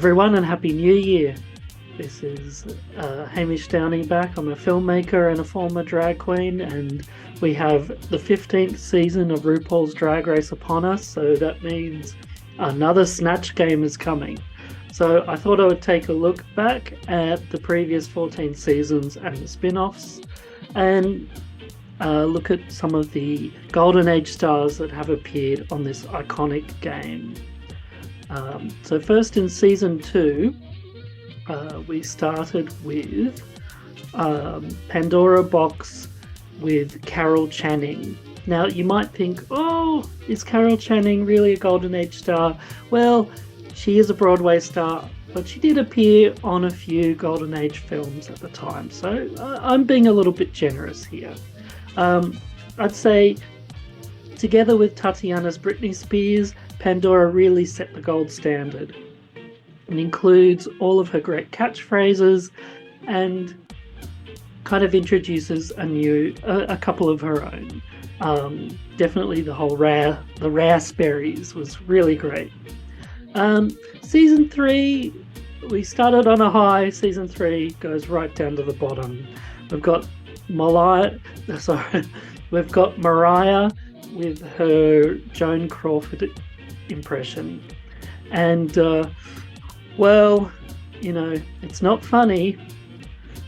everyone, and Happy New Year. This is Hamish Downing back. I'm a filmmaker and a former drag queen, and we have the 15th season of RuPaul's Drag Race upon us, so that means another Snatch Game is coming. So I thought I would take a look back at the previous 14 seasons and the spin-offs, and look at some of the Golden Age stars that have appeared on this iconic game. So first in season 2, we started with Pandora Box with Carol Channing. Now you might think, oh, is Carol Channing really a Golden Age star? Well, she is a Broadway star, but she did appear on a few Golden Age films at the time, so I'm being a little bit generous here. I'd say together with Tatiana's Britney Spears, Pandora really set the gold standard. It includes all of her great catchphrases and kind of introduces a couple of her own. Definitely the whole raspberries was really great. Season 3, we started on a high. Season 3 goes right down to the bottom. We've got Mariah with her Joan Crawford impression, and well, you know, it's not funny,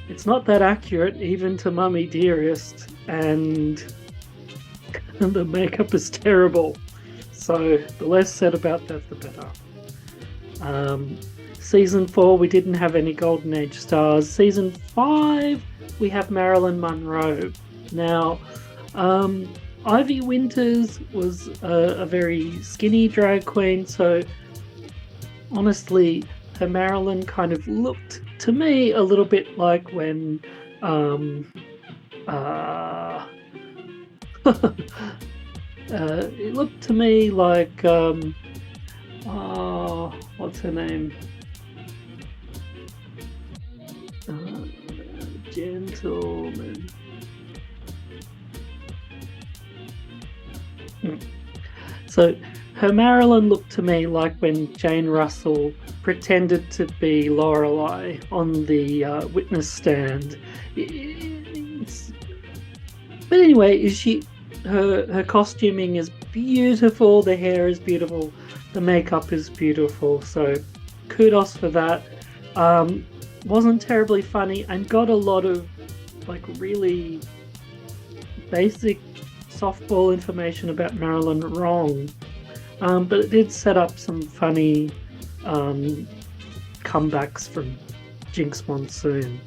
it's not that accurate even to Mummy Dearest, and the makeup is terrible, so the less said about that the better. Season 4, we didn't have any Golden Age stars. Season 5, we have Marilyn Monroe. Now Ivy Winters was a very skinny drag queen, so honestly, her Marilyn kind of looked to me a little bit like when it looked to me like what's her name? Gentleman. So her Marilyn looked to me like when Jane Russell pretended to be Lorelei on the witness stand. But anyway, her costuming is beautiful, the hair is beautiful, the makeup is beautiful, so kudos for that. Wasn't terribly funny and got a lot of like really basic softball information about Marilyn wrong, but it did set up some funny comebacks from Jinx Monsoon.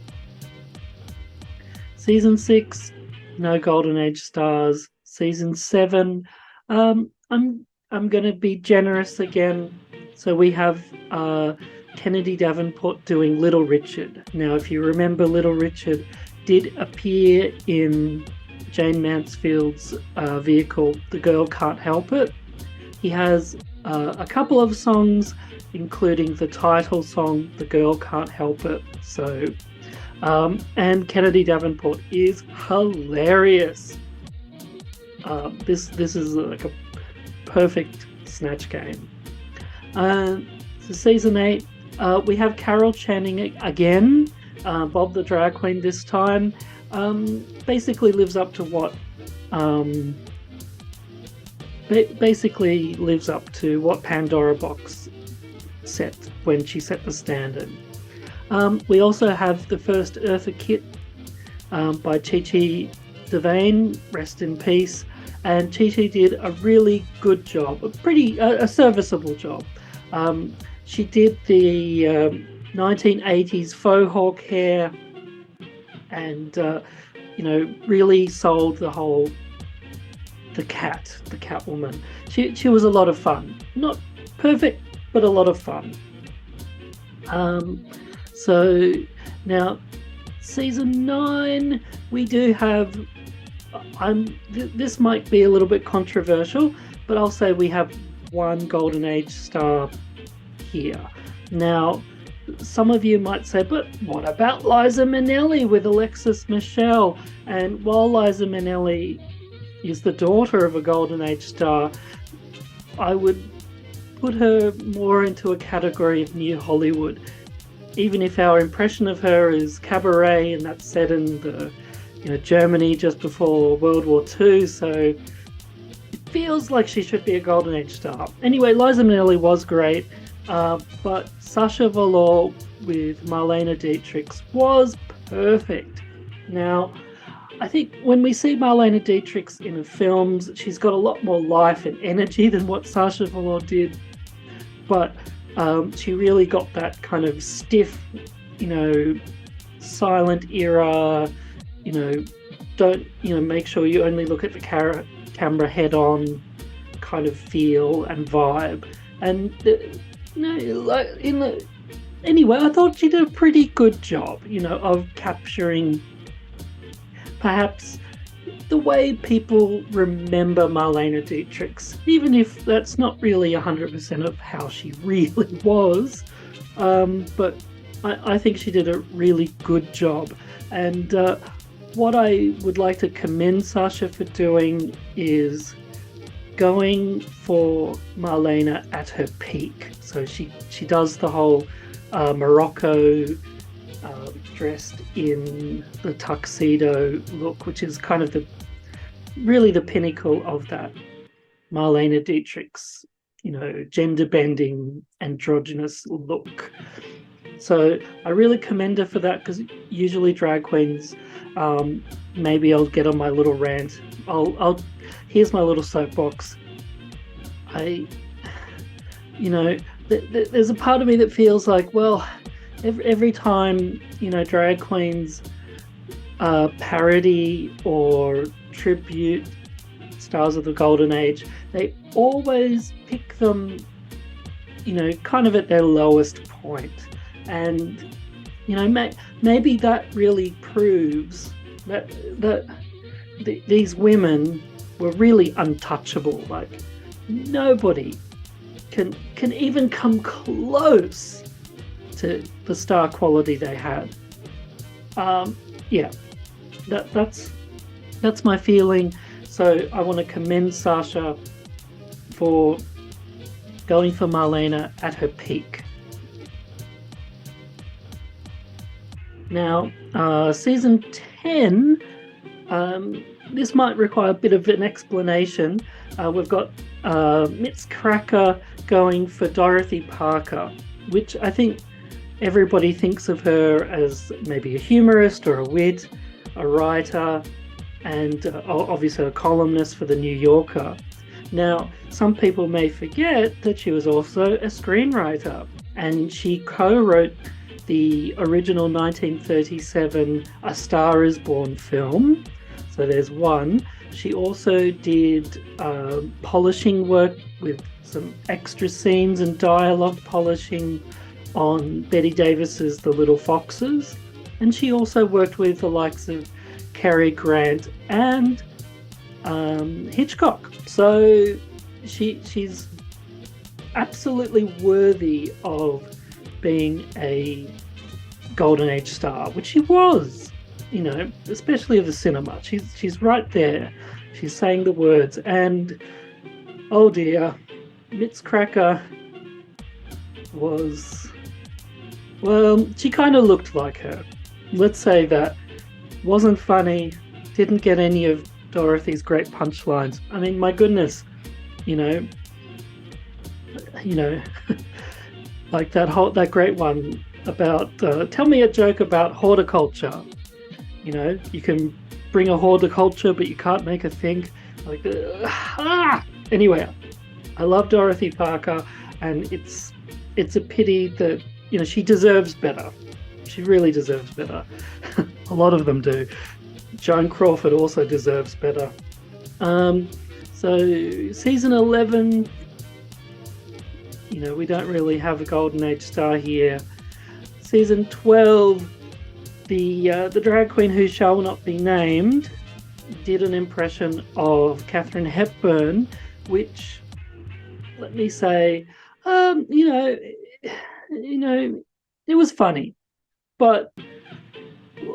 Season 6, no Golden Age stars. Season 7, I'm going to be generous again. So we have Kennedy Davenport doing Little Richard. Now, if you remember, Little Richard did appear in Jane Mansfield's vehicle, The Girl Can't Help It. He has a couple of songs, including the title song, The Girl Can't Help It. So, and Kennedy Davenport is hilarious. This is like a perfect Snatch Game. So season 8, we have Carol Channing again, Bob the Drag Queen this time. Basically lives up to what Pandora Box set when she set the standard. We also have the first Eartha Kitt by Chi Devane, rest in peace. And Chi did a really good job, a serviceable job. She did the 1980s faux hawk hair, and really sold the Catwoman. She was a lot of fun. Not perfect, but a lot of fun. So now season 9, we do have. This might be a little bit controversial, but I'll say we have one Golden Age star here. Now, some of you might say, but what about Liza Minnelli with Alexis Michelle? And while Liza Minnelli is the daughter of a Golden Age star, I would put her more into a category of New Hollywood. Even if our impression of her is cabaret, and that's set in the Germany just before World War II, so it feels like she should be a Golden Age star. Anyway, Liza Minnelli was great, but Sacha Velour with Marlena Dietrich was perfect. Now, I think when we see Marlena Dietrich in films, she's got a lot more life and energy than what Sacha Velour did, but she really got that kind of stiff, silent era, don't, make sure you only look at the camera head on kind of feel and vibe. And, anyway, I thought she did a pretty good job, of capturing perhaps the way people remember Marlena Dietrich, even if that's not really 100% of how she really was. But I think she did a really good job. And what I would like to commend Sacha for doing is going for Marlena at her peak. So she does the whole Morocco dressed in the tuxedo look, which is kind of really the pinnacle of that Marlena Dietrich's, gender bending androgynous look. So I really commend her for that, because usually drag queens, maybe I'll get on my little rant. Here's my little soapbox. There's a part of me that feels like, well, every time drag queens parody or tribute stars of the Golden Age, they always pick them kind of at their lowest point. And maybe that really proves that these women were really untouchable. Like, nobody can even come close to the star quality they had. That's my feeling. So I want to commend Sacha for going for Marlena at her peak. Now, season 10, this might require a bit of an explanation. We've got Mitz Cracker going for Dorothy Parker, which I think everybody thinks of her as maybe a humorist or a wit, a writer, and obviously a columnist for The New Yorker. Now, some people may forget that she was also a screenwriter, and she co-wrote the original 1937 A Star Is Born film. So there's one. She also did polishing work with some extra scenes and dialogue polishing on Betty Davis's The Little Foxes. And she also worked with the likes of Cary Grant and Hitchcock. So she's absolutely worthy of being a Golden Age star, which she was, especially of the cinema. She's right there. She's saying the words. And oh dear, Mitz Cracker was, well, she kind of looked like her. Let's say that. Wasn't funny, didn't get any of Dorothy's great punchlines. I mean, my goodness, like that great one about tell me a joke about horticulture. You can bring a horticulture, but you can't make a thing. Like, Anyway, I love Dorothy Parker, and it's a pity that she deserves better. She really deserves better. A lot of them do. Joan Crawford also deserves better. So season 11, we don't really have a Golden Age star here. Season 12, the drag queen who shall not be named did an impression of Katharine Hepburn, which, let me say, it was funny. But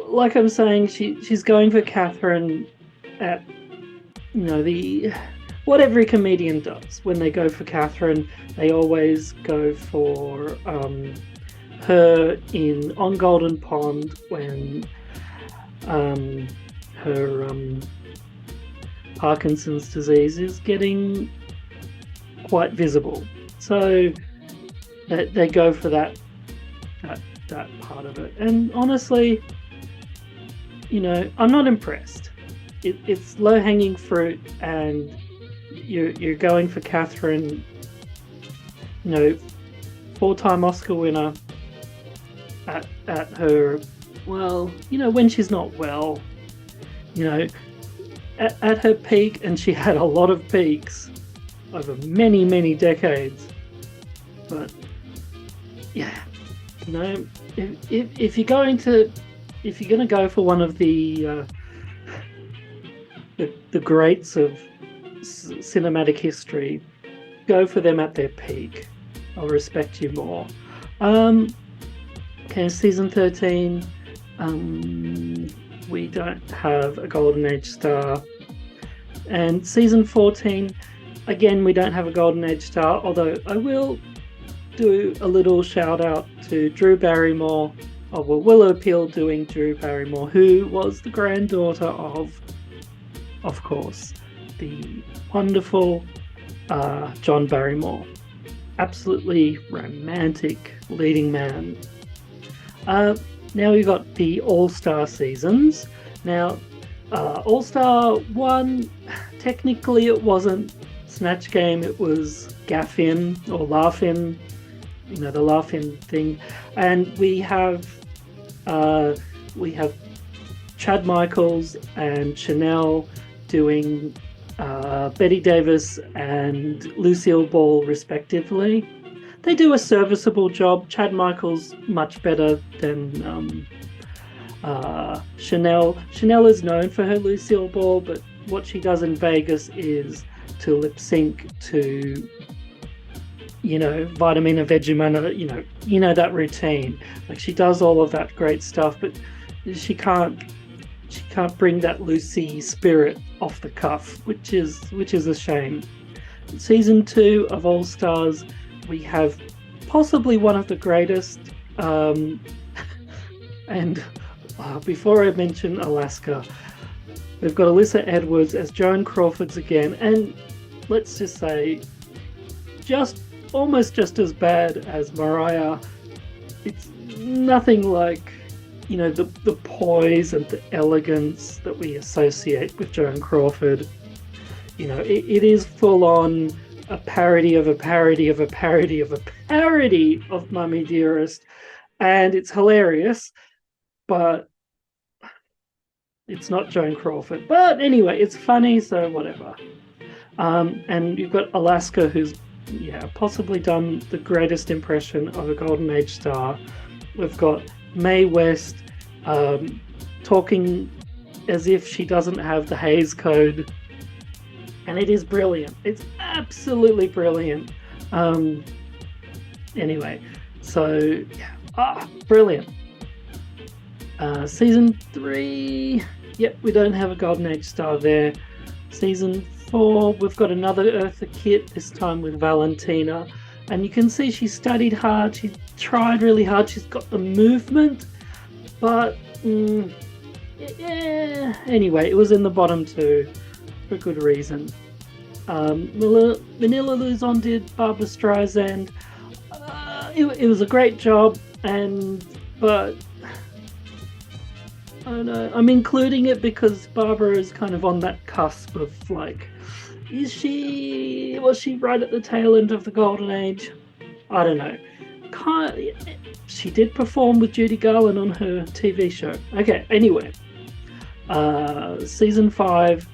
like I'm saying, she's going for Katharine at, what every comedian does when they go for Catherine. They always go for her on Golden Pond when her Parkinson's disease is getting quite visible. So they go for that part of it. And honestly, I'm not impressed. It's low-hanging fruit, and you're going for Catherine, 4-time Oscar winner at her, when she's not well, at her peak, and she had a lot of peaks over many, many decades. But yeah, if you're going to go for one of the greats of cinematic history, go for them at their peak. I'll respect you more. Okay, season 13, we don't have a Golden Age star. And season 14, again, we don't have a Golden Age star, although I will do a little shout out to Drew Barrymore, Willow Peel doing Drew Barrymore, who was the granddaughter of course, the wonderful John Barrymore. Absolutely romantic leading man. Now we've got the All-Star seasons. Now, All-Star 1, technically it wasn't Snatch Game, it was Gaff-In or Laugh-In, the Laugh-In thing. And we have Chad Michaels and Chanel doing Betty Davis and Lucille Ball respectively. They do a serviceable job. Chad Michaels much better than Chanel. Chanel is known for her Lucille Ball, but what she does in Vegas is to lip sync to Vitamina Vegemina, that routine. Like, she does all of that great stuff, but she can't bring that Lucy spirit off the cuff, which is a shame. Season 2 of All Stars, we have possibly one of the greatest, and before I mention Alaska, we've got Alyssa Edwards as Joan Crawford's again, and let's just say, almost just as bad as Mariah. It's nothing like the poise and the elegance that we associate with Joan Crawford. It is full on a parody of a parody of a parody of a parody of Mummy Dearest, and it's hilarious, but it's not Joan Crawford. But anyway, it's funny, so whatever. And you've got Alaska, who's possibly done the greatest impression of a Golden Age star. We've got Mae West talking as if she doesn't have the Hays Code, and it is brilliant. It's absolutely brilliant. Anyway, so brilliant. Season 3, we don't have a Golden Age star there. Season 4, we've got another Eartha Kitt, this time with Valentina, and you can see she studied hard, she tried really hard, she's got the movement, but anyway, it was in the bottom 2 for good reason. Manila Luzon did Barbra Streisand. It was a great job, but I don't know, I'm including it because Barbara is kind of on that cusp of was she right at the tail end of the Golden Age? I don't know. She did perform with Judy Garland on her TV show. Okay, anyway. Season 5.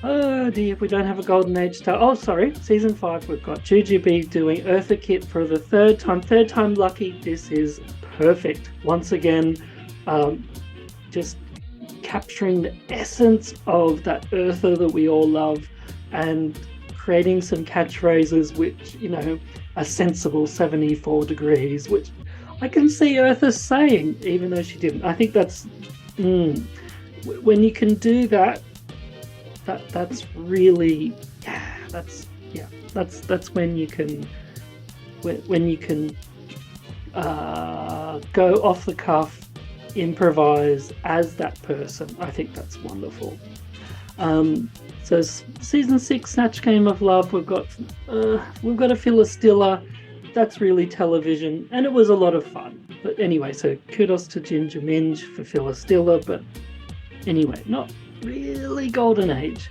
Oh dear, we don't have a Golden Age star. Oh, sorry. Season 5, we've got Jujube doing Eartha Kitt for the third time. Third time lucky. This is perfect. Once again, just capturing the essence of that Eartha that we all love and creating some catchphrases which, are sensible 74 degrees, which I can see Eartha saying, even though she didn't. I think that's, when you can do that, that's really, that's when you can go off the cuff, improvise as that person. I think that's wonderful. So season 6, Snatch Game of Love, we've got a Phyllis Diller. That's really television, and it was a lot of fun. But anyway, so kudos to Ginger Minge for Phyllis Diller, but anyway, not really golden age.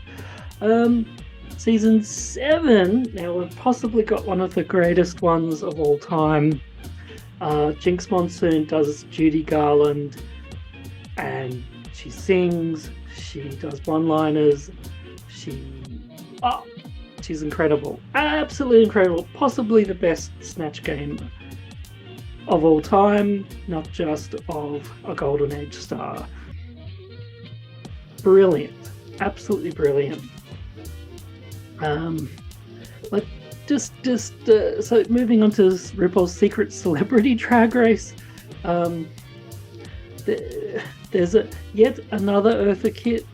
Season 7, now we've possibly got one of the greatest ones of all time. Jinx Monsoon does Judy Garland, and she sings, she does one-liners, she's incredible, absolutely incredible, possibly the best Snatch Game of all time, not just of a golden age star. Brilliant, absolutely brilliant. So moving on to RuPaul's Secret Celebrity Drag Race, there's yet another Eartha Kitt.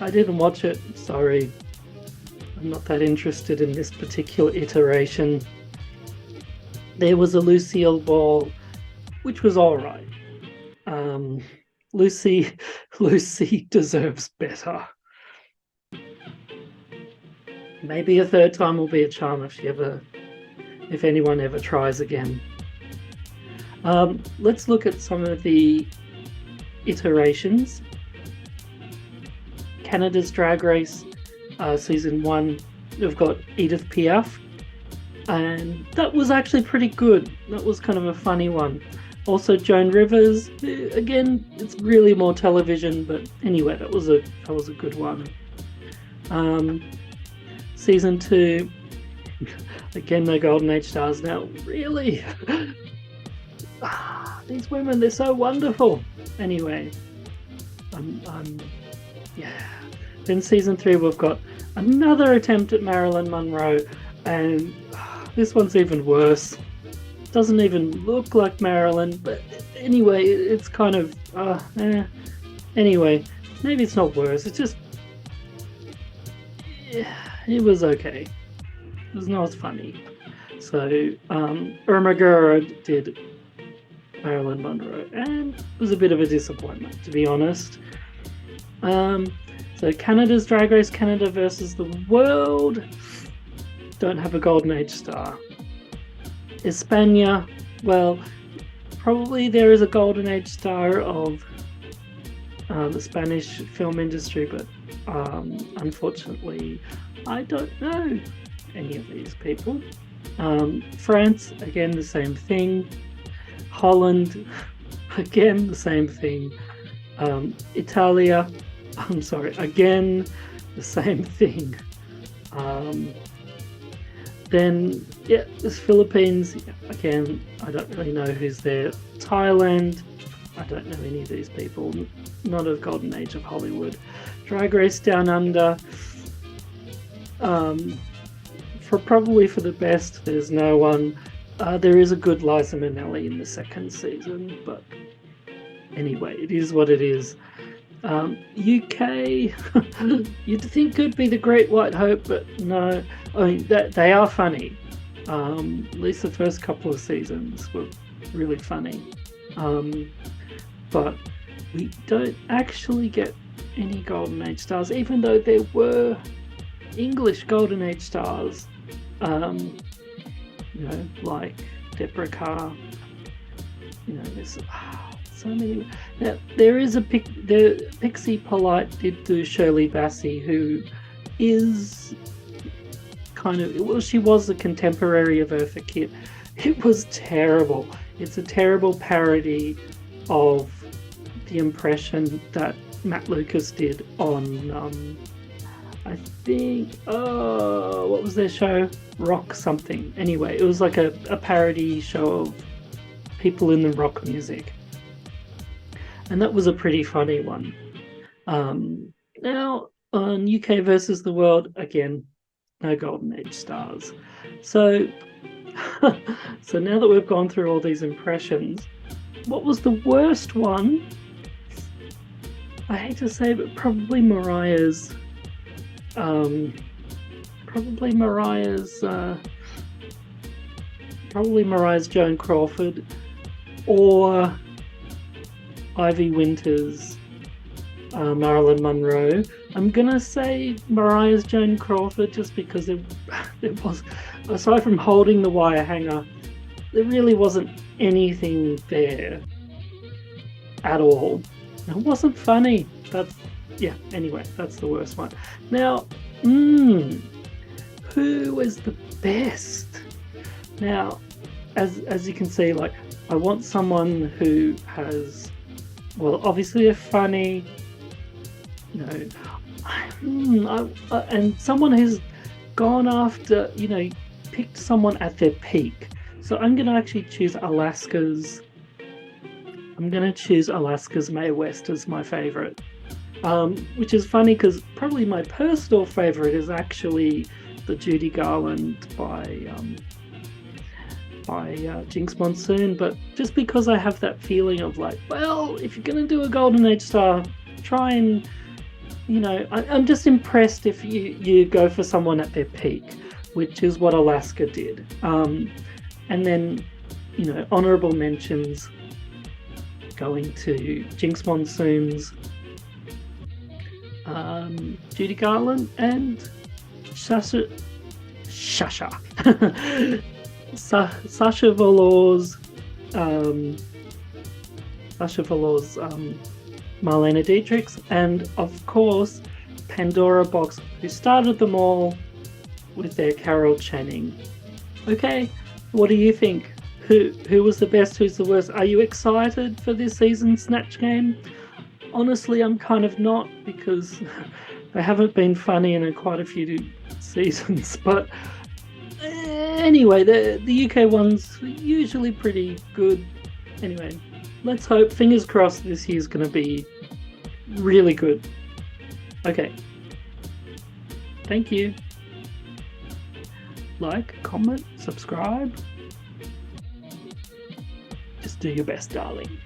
I didn't watch it, sorry. I'm not that interested in this particular iteration. There was a Lucille Ball, which was alright. Lucy deserves better. Maybe a third time will be a charm if anyone ever tries again. Let's look at some of the iterations. Canada's Drag Race, season 1, we've got Edith Piaf, and that was actually pretty good. That was kind of a funny one. Also Joan Rivers, again, it's really more television, but anyway, that was a good one. Season 2, again, no golden age stars now. Really? These women, they're so wonderful. Anyway, yeah. Then season 3, we've got another attempt at Marilyn Monroe, and this one's even worse. Doesn't even look like Marilyn, but anyway, it's kind of, Anyway, maybe it's not worse, it's just, yeah, it was okay. It was not as funny. So, Irma Gura did Marilyn Monroe, and it was a bit of a disappointment, to be honest. So Canada's Drag Race, Canada versus the World, don't have a golden age star. España, well, probably there is a golden age star of the Spanish film industry, but unfortunately I don't know any of these people. France, again, the same thing. Holland, again, the same thing. Italia, again, the same thing. Then, yeah, there's Philippines, again, I don't really know who's there. Thailand, I don't know any of these people, not of golden age of Hollywood. Drag Race Down Under, probably for the best, there's no one. There is a good Liza Minnelli in the second season, but anyway, it is what it is. UK, you'd think could be the Great White Hope, but no. I mean, they are funny. At least the first couple of seasons were really funny. But we don't actually get any golden age stars, even though there were English golden age stars. Like Deborah Carr. There's so many. Now, there is Pixie Polite did do Shirley Bassey, who is she was a contemporary of Eartha Kitt. It was terrible. It's a terrible parody of the impression that Matt Lucas did on, I think, what was their show? Rock something. Anyway, it was like a parody show of people in the rock music. And that was a pretty funny one. Now, on UK versus the World, again, no golden age stars. So, so now that we've gone through all these impressions, what was the worst one? I hate to say, but probably Mariah's probably Mariah's Joan Crawford, or Ivy Winter's Marilyn Monroe. I'm gonna say Mariah's Joan Crawford just because it was, aside from holding the wire hanger, there really wasn't anything there at all. It wasn't funny. Anyway, that's the worst one. Now, who is the best? Now, as you can see, like, I want someone who has, well, obviously they're funny, and someone who's gone after, picked someone at their peak. So I'm going to actually choose Alaska's Mae West as my favorite. Which is funny because probably my personal favorite is actually the Judy Garland by Jinx Monsoon, but just because I have that feeling of like, well, if you're going to do a Golden Age star, try and, I'm just impressed if you go for someone at their peak, which is what Alaska did. And then, honorable mentions going to Jinx Monsoon's Judy Garland and Sasha Velour's Marlena Dietrich, and of course Pandora Box, who started them all with their Carol Channing. Okay, what do you think? Who was the best? Who's the worst? Are you excited for this season's Snatch Game? Honestly, I'm kind of not, because they haven't been funny in quite a few seasons. But anyway, the UK one's usually pretty good. Anyway, let's hope, fingers crossed, this year's going to be really good. Okay. Thank you. Like, comment, subscribe. Just do your best, darling.